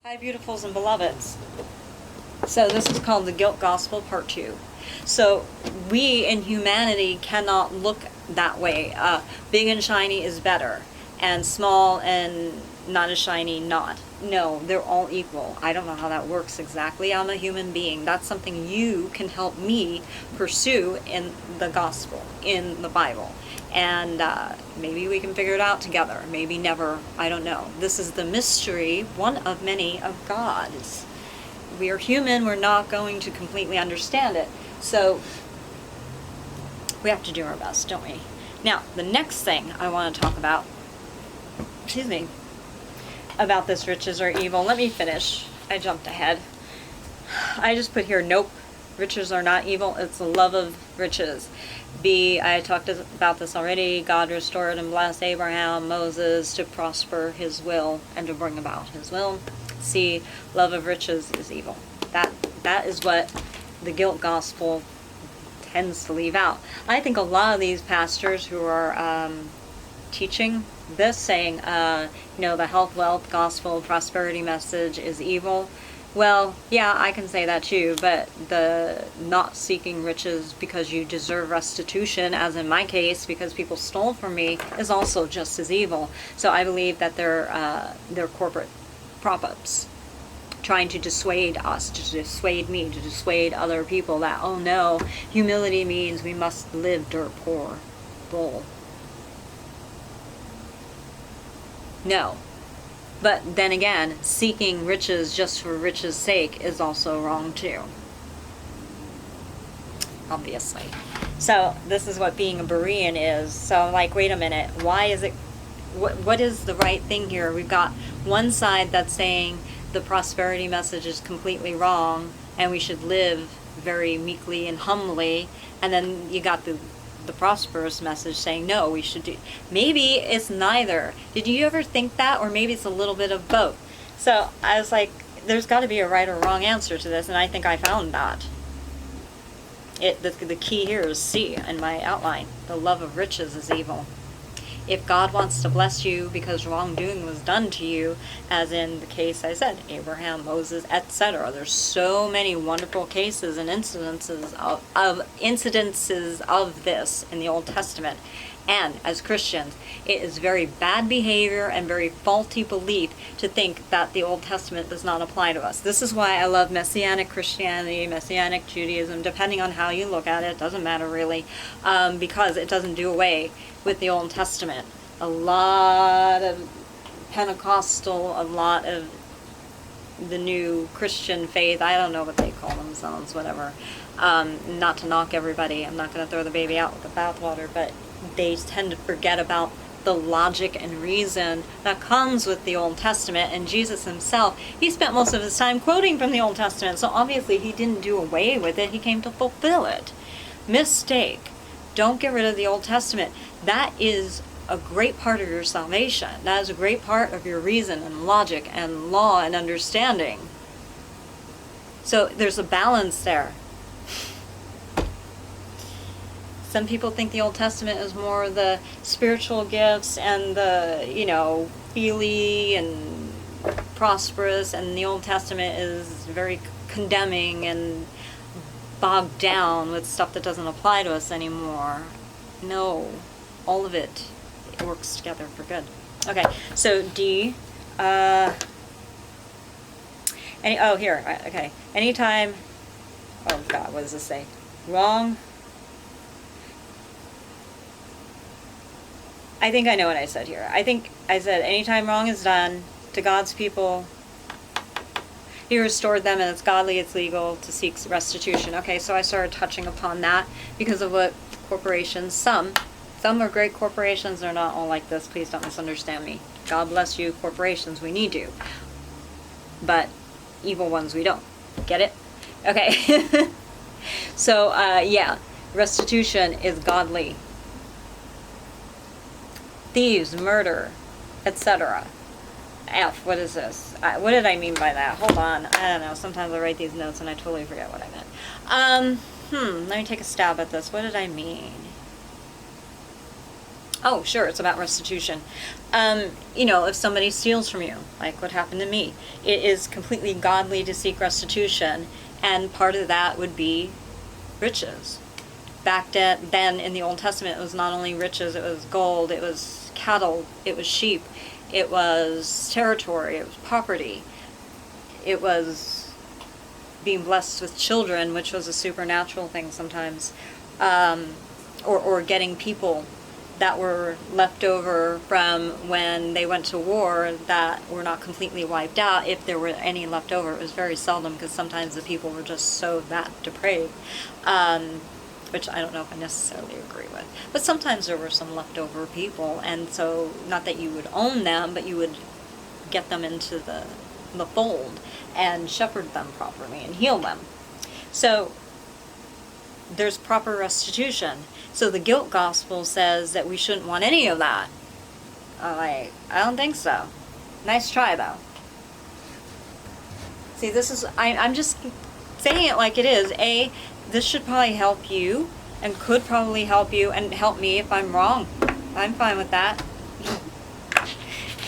Hi, beautifuls and beloveds. So this is called the Guilt Gospel, part 2. So we in humanity cannot look that way. Big and shiny is better, and small and not as shiny not. No, they're all equal. I don't know how that works exactly. I'm a human being. That's something you can help me pursue in the gospel, in the Bible. And maybe we can figure it out together. Maybe never. I don't know. This is the mystery, one of many, of God's. We are human. We're not going to completely understand it. So we have to do our best, don't we? Now, the next thing I want to talk about, excuse me, about this riches are evil. Let me finish. I jumped ahead. I just put here, nope, riches are not evil. It's the love of riches. B, I talked about this already. God restored and blessed Abraham, Moses to prosper his will and to bring about his will. C, love of riches is evil. That is what the guilt gospel tends to leave out. I think a lot of these pastors who are teaching this, saying, the health, wealth, gospel, prosperity message is evil. Well, yeah, I can say that too, but the not seeking riches because you deserve restitution, as in my case, because people stole from me, is also just as evil. So I believe that they're corporate prop-ups, trying to dissuade us, to dissuade me, to dissuade other people that, oh no, humility means we must live dirt poor. Bull. No. But then again, seeking riches just for riches' sake is also wrong too. Obviously. So this is what being a Berean is. So like, wait a minute, why is it, what is the right thing here? We've got one side that's saying the prosperity message is completely wrong and we should live very meekly and humbly, and then you got the prosperous message saying no, we should do. Maybe it's neither. Did you ever think that? Or maybe it's a little bit of both. So I was like, there's got to be a right or wrong answer to this, and I think I found that. The key here is C in my outline. The love of riches is evil. If God wants to bless you because wrongdoing was done to you, as in the case I said, Abraham, Moses, etc. There's so many wonderful cases and incidences of this in the Old Testament. And as Christians, it is very bad behavior and very faulty belief to think that the Old Testament does not apply to us. This is why I love Messianic Christianity, Messianic Judaism, depending on how you look at it, doesn't matter really, because it doesn't do away with the Old Testament. A lot of Pentecostal, a lot of the new Christian faith, I don't know what they call themselves, whatever, not to knock everybody, I'm not going to throw the baby out with the bathwater, but they tend to forget about the logic and reason that comes with the Old Testament. And Jesus himself, he spent most of his time quoting from the Old Testament, so obviously he didn't do away with it, he came to fulfill it. Mistake. Don't get rid of the Old Testament. That is a great part of your salvation. That is a great part of your reason and logic and law and understanding. So there's a balance there. Some people think the Old Testament is more the spiritual gifts and the, feely and prosperous, and the Old Testament is very condemning and bogged down with stuff that doesn't apply to us anymore. No, all of it works together for good. Okay, so D. Okay. Anytime. Oh God, what does this say? Wrong. I think I know what I said here. I think I said anytime wrong is done to God's people, he restored them, and it's godly, it's legal to seek restitution. Okay, so I started touching upon that because of what corporations, some are great corporations, they're not all like this, please don't misunderstand me. God bless you, corporations, we need you. But evil ones we don't. Get it? Okay. So, restitution is godly. Thieves, murder, etc. F, what is this? What did I mean by that? Hold on. I don't know. Sometimes I write these notes and I totally forget what I meant. Let me take a stab at this. What did I mean? Oh, sure, it's about restitution. You know, if somebody steals from you, like what happened to me, it is completely godly to seek restitution, and part of that would be riches. Back then in the Old Testament, it was not only riches, it was gold, it was cattle, it was sheep, it was territory, it was property, it was being blessed with children, which was a supernatural thing sometimes, or getting people that were left over from when they went to war that were not completely wiped out. If there were any left over, it was very seldom, because sometimes the people were just so that depraved, which I don't know if I necessarily agree with. But sometimes there were some leftover people, and so not that you would own them, but you would get them into the fold and shepherd them properly and heal them. So there's proper restitution. So the guilt gospel says that we shouldn't want any of that. I don't think so. Nice try, though. See, this is, I'm just saying it like it is. This should probably help you, and could probably help you, and help me if I'm wrong. I'm fine with that.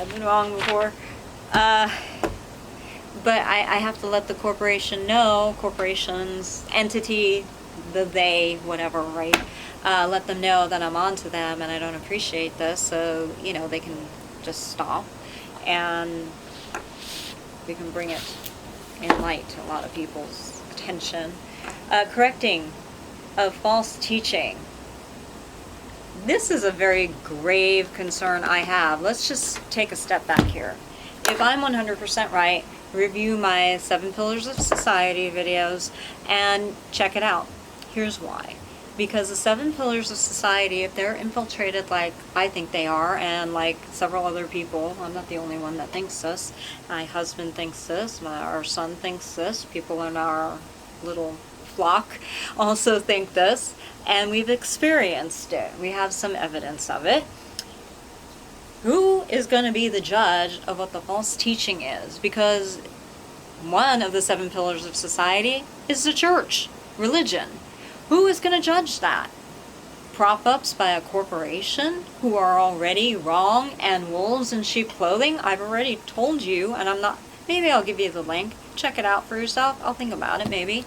I've been wrong before. But I have to let the corporation know, corporations, entity, the they, whatever, right? Let them know that I'm on to them and I don't appreciate this, so, you know, they can just stop, and we can bring it in light to a lot of people's attention. Correcting of false teaching. This is a very grave concern I have. Let's just take a step back here. If I'm 100% right, review my 7 Pillars of Society videos and check it out. Here's why. Because the 7 Pillars of Society, if they're infiltrated like I think they are, and like several other people, I'm not the only one that thinks this, my husband thinks this, our son thinks this, people in our little flock also think this, and we've experienced it. We have some evidence of it. Who is going to be the judge of what the false teaching is? Because one of the 7 Pillars of Society is the church, religion. Who is going to judge that? Prop-ups by a corporation who are already wrong and wolves in sheep clothing? I've already told you, and I'm not, maybe I'll give you the link. Check it out for yourself. I'll think about it, maybe.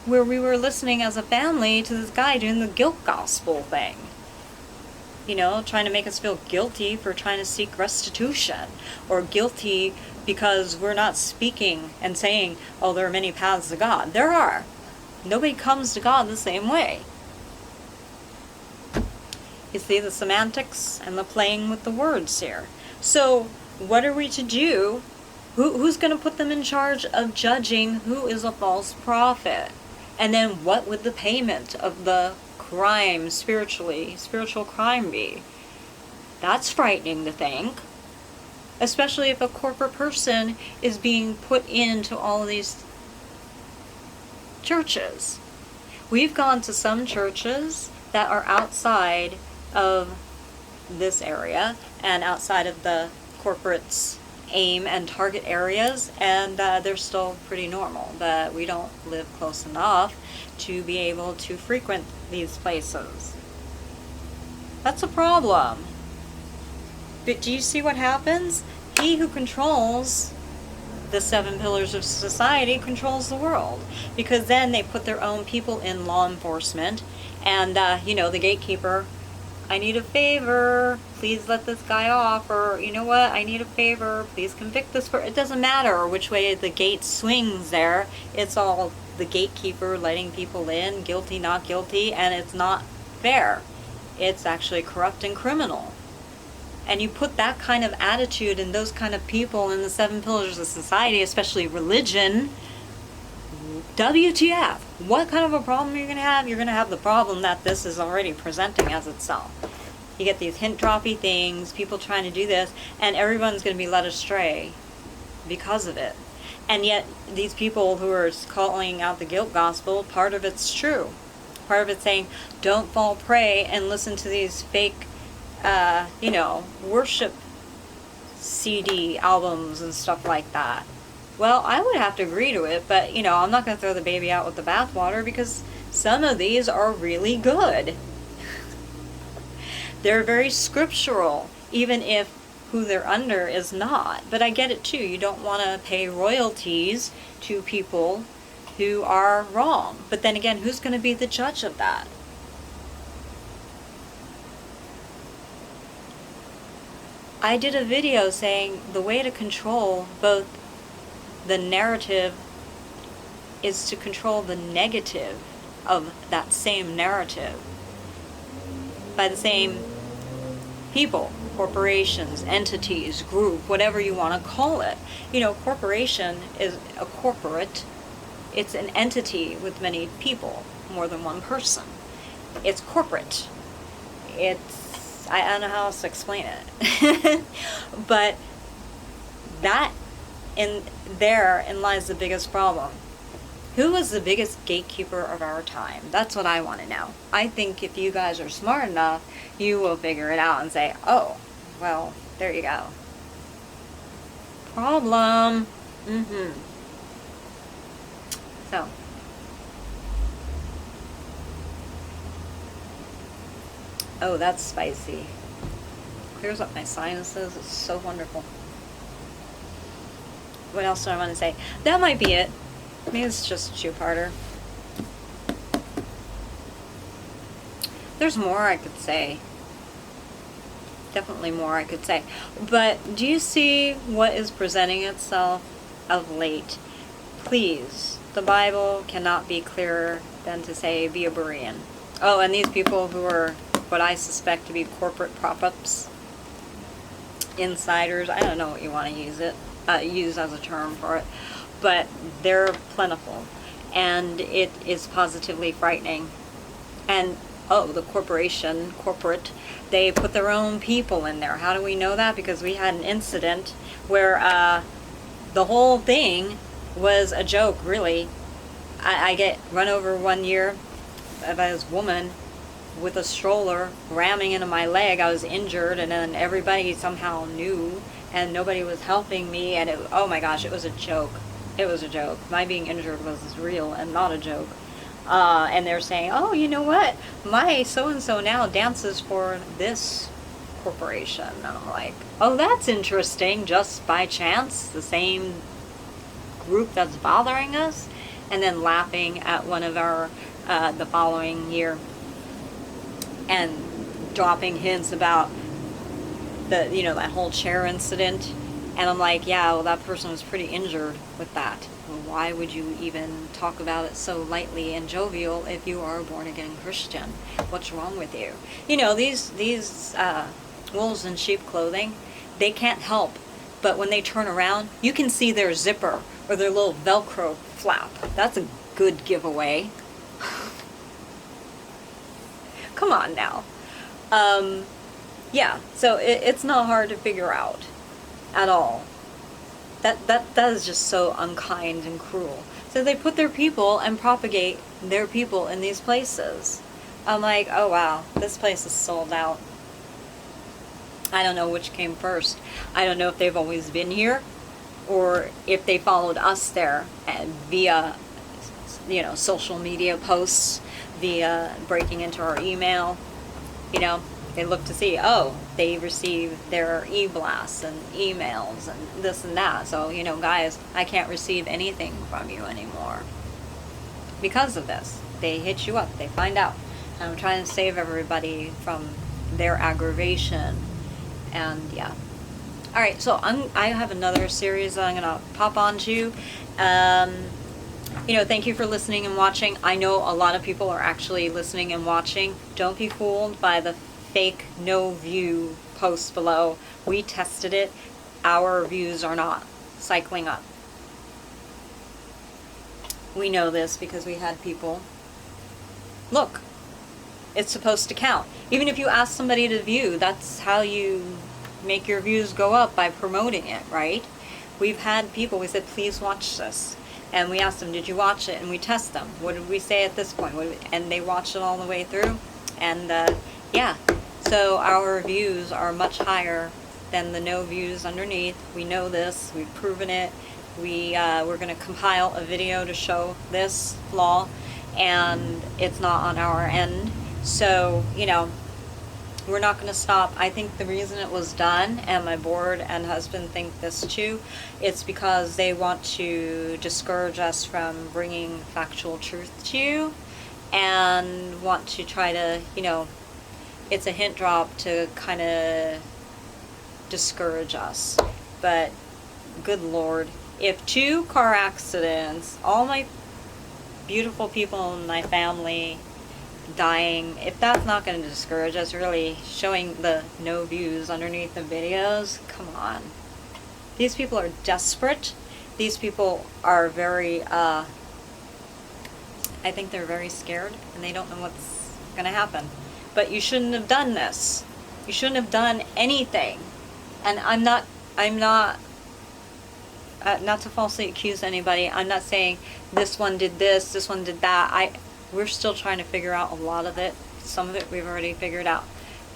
Where we were listening as a family to this guy doing the guilt gospel thing. You know, trying to make us feel guilty for trying to seek restitution, or guilty because we're not speaking and saying, oh, there are many paths to God. There are. Nobody comes to God the same way. You see the semantics and the playing with the words here. So what are we to do? Who's going to put them in charge of judging who is a false prophet? And then what would the payment of the crime, spiritual crime be? That's frightening to think. Especially if a corporate person is being put into all of these churches. We've gone to some churches that are outside of this area and outside of the corporate's aim and target areas, and they're still pretty normal, but we don't live close enough to be able to frequent these places. That's a problem. But do you see what happens? He who controls the 7 Pillars of Society controls the world, because then they put their own people in law enforcement, and you know, the gatekeeper, I need a favor, please let this guy off, or you know what, I need a favor, please convict this person. It doesn't matter which way the gate swings there, it's all the gatekeeper letting people in, guilty, not guilty, and it's not fair. It's actually corrupt and criminal. And you put that kind of attitude and those kind of people in the 7 Pillars of Society, especially religion, WTF? What kind of a problem are you going to have? You're going to have the problem that this is already presenting as itself. You get these hint droppy things, people trying to do this, and everyone's going to be led astray because of it. And yet, these people who are calling out the guilt gospel, part of it's true. Part of it's saying, don't fall prey and listen to these fake, you know, worship CD albums and stuff like that. Well, I would have to agree to it, but, you know, I'm not going to throw the baby out with the bathwater, because some of these are really good. They're very scriptural, even if who they're under is not. But I get it too. You don't want to pay royalties to people who are wrong. But then again, who's going to be the judge of that? I did a video saying the way to control both the narrative is to control the negative of that same narrative by the same people, corporations, entities, group, whatever you want to call it. You know, corporation is a corporate. It's an entity with many people, more than one person. It's corporate. I don't know how else to explain it. But therein lies the biggest problem. Who was the biggest gatekeeper of our time? That's what I want to know. I think if you guys are smart enough, you will figure it out and say, oh, well, there you go. Problem. So. Oh, that's spicy. Clears up my sinuses. It's so wonderful. What else do I want to say? That might be it. Maybe it's just a two-parter. There's more I could say. Definitely more I could say. But do you see what is presenting itself of late? Please, the Bible cannot be clearer than to say, be a Berean. Oh, and these people who are what I suspect to be corporate prop-ups, insiders, I don't know what you want to use as a term for it, but they're plentiful, and it is positively frightening. And the corporate, they put their own people in there. How do we know that? Because we had an incident where the whole thing was a joke, really. I get run over one year by this woman with a stroller ramming into my leg. I was injured, and then everybody somehow knew, and nobody was helping me, and oh my gosh, it was a joke. It was a joke. My being injured was real and not a joke. And they're saying, oh, you know what? My so-and-so now dances for this corporation. And I'm like, oh, that's interesting. Just by chance, the same group that's bothering us? And then laughing at one of our, the following year, and dropping hints about that whole chair incident. And I'm like, yeah, well, that person was pretty injured with that. Well, why would you even talk about it so lightly and jovial if you are a born-again Christian? What's wrong with you? These wolves in sheep clothing, they can't help, but when they turn around, you can see their zipper or their little Velcro flap. That's a good giveaway. Come on now. Yeah, so it's not hard to figure out at all. That is just so unkind and cruel. So they put their people and propagate their people in these places. I'm like, oh wow, this place is sold out. I don't know which came first. I don't know if they've always been here, or if they followed us there via, social media posts, via breaking into our email. They look to see, they receive their e-blasts and emails and this and that. So, guys, I can't receive anything from you anymore because of this. They hit you up. They find out. And I'm trying to save everybody from their aggravation. And, yeah. All right, so I have another series that I'm going to pop onto. Thank you for listening and watching. I know a lot of people are actually listening and watching. Don't be fooled by the fake no view posts below. We tested it. Our views are not cycling up. We know this because we had people. Look, it's supposed to count. Even if you ask somebody to view, that's how you make your views go up, by promoting it, right? We've had people, we said, please watch this. And we asked them, did you watch it? And we test them. What did we say at this point? And they watched it all the way through. And yeah, so our views are much higher than the no views underneath. We know this. We've proven it. We're going to compile a video to show this flaw, and it's not on our end. So, We're not going to stop. I think the reason it was done, and my board and husband think this too, it's because they want to discourage us from bringing factual truth to you, and want to try to, you know, it's a hint drop to kind of discourage us. But good Lord, if 2 car accidents, all my beautiful people in my family dying, if that's not going to discourage us, really showing the no views underneath the videos, come on. These people are desperate. These people are very, I think they're very scared, and they don't know what's going to happen. But you shouldn't have done this. You shouldn't have done anything. And I'm not to falsely accuse anybody. I'm not saying this one did this one did that. We're still trying to figure out a lot of it. Some of it we've already figured out.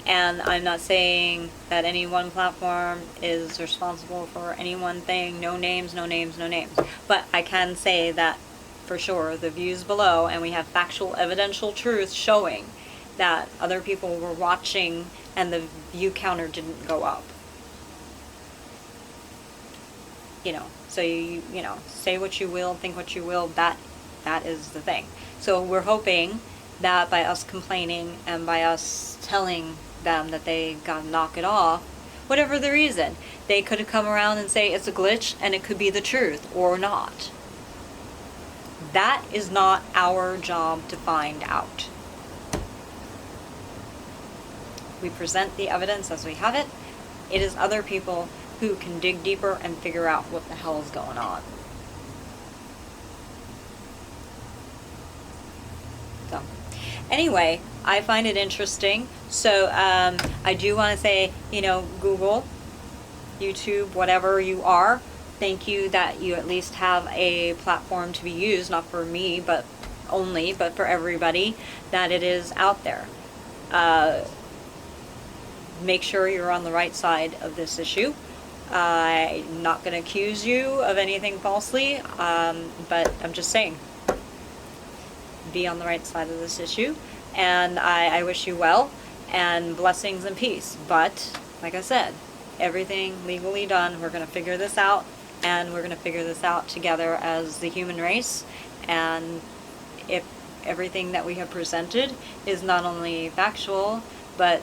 And I'm not saying that any one platform is responsible for any one thing. No names, no names, no names. But I can say that for sure the views below, and we have factual evidential truth showing that other people were watching and the view counter didn't go up. You know, so you know, say what you will, think what you will, that is the thing. So we're hoping that by us complaining and by us telling them that they gotta knock it off, whatever the reason, they could have come around and say it's a glitch and it could be the truth or not. That is not our job to find out. We present the evidence as we have it. It is other people who can dig deeper and figure out what the hell is going on. So, anyway, I find it interesting. So, I do want to say, you know, Google, YouTube, whatever you are, thank you that you at least have a platform to be used, not for me, but for everybody, that it is out there. Make sure you're on the right side of this issue. I'm not going to accuse you of anything falsely, but I'm just saying, be on the right side of this issue, and I wish you well, and blessings and peace. But, like I said, everything legally done, we're going to figure this out, and we're going to figure this out together as the human race, and if everything that we have presented is not only factual, but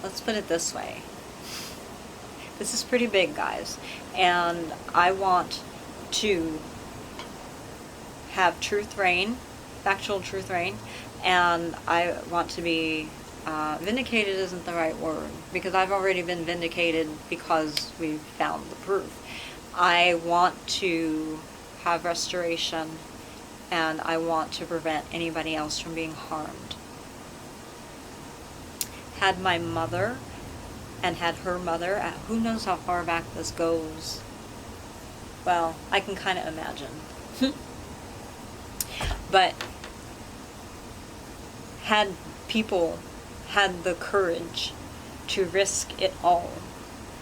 let's put it this way. This is pretty big, guys, and I want to have truth reign, factual truth reign, and I want to be vindicated isn't the right word, because I've already been vindicated because we've found the proof. I want to have restoration, and I want to prevent anybody else from being harmed. Had my mother and had her mother, who knows how far back this goes. Well, I can kind of imagine. But had people had the courage to risk it all,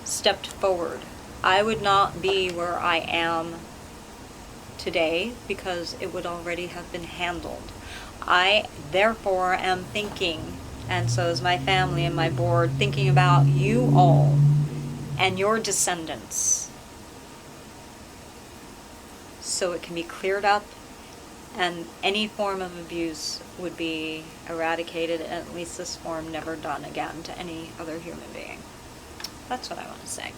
stepped forward, I would not be where I am today, because it would already have been handled. I therefore am thinking, and so is my family and my board, thinking about you all and your descendants, so it can be cleared up and any form of abuse would be eradicated, and at least this form never done again to any other human being. That's what I want to say.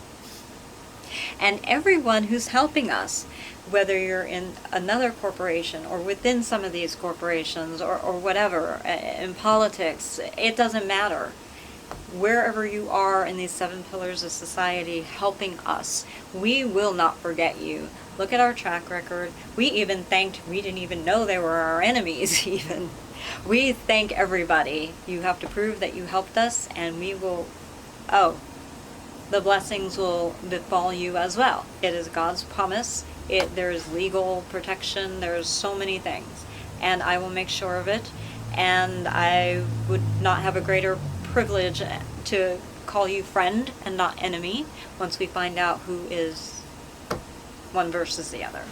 And everyone who's helping us, whether you're in another corporation or within some of these corporations or whatever, in politics, it doesn't matter. Wherever you are in these 7 pillars of society helping us, we will not forget you. Look at our track record. We didn't even know they were our enemies even. We thank everybody. You have to prove that you helped us, and we will, the blessings will befall you as well. It is God's promise. There's legal protection. There's so many things. And I will make sure of it. And I would not have a greater privilege to call you friend and not enemy once we find out who is one versus the other.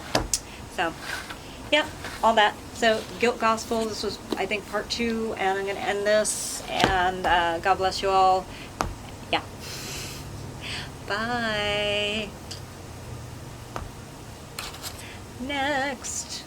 So, yep, all that. So, Guilt Gospel, this was, I think, part 2, and I'm going to end this, and God bless you all. Yeah. Bye. Next.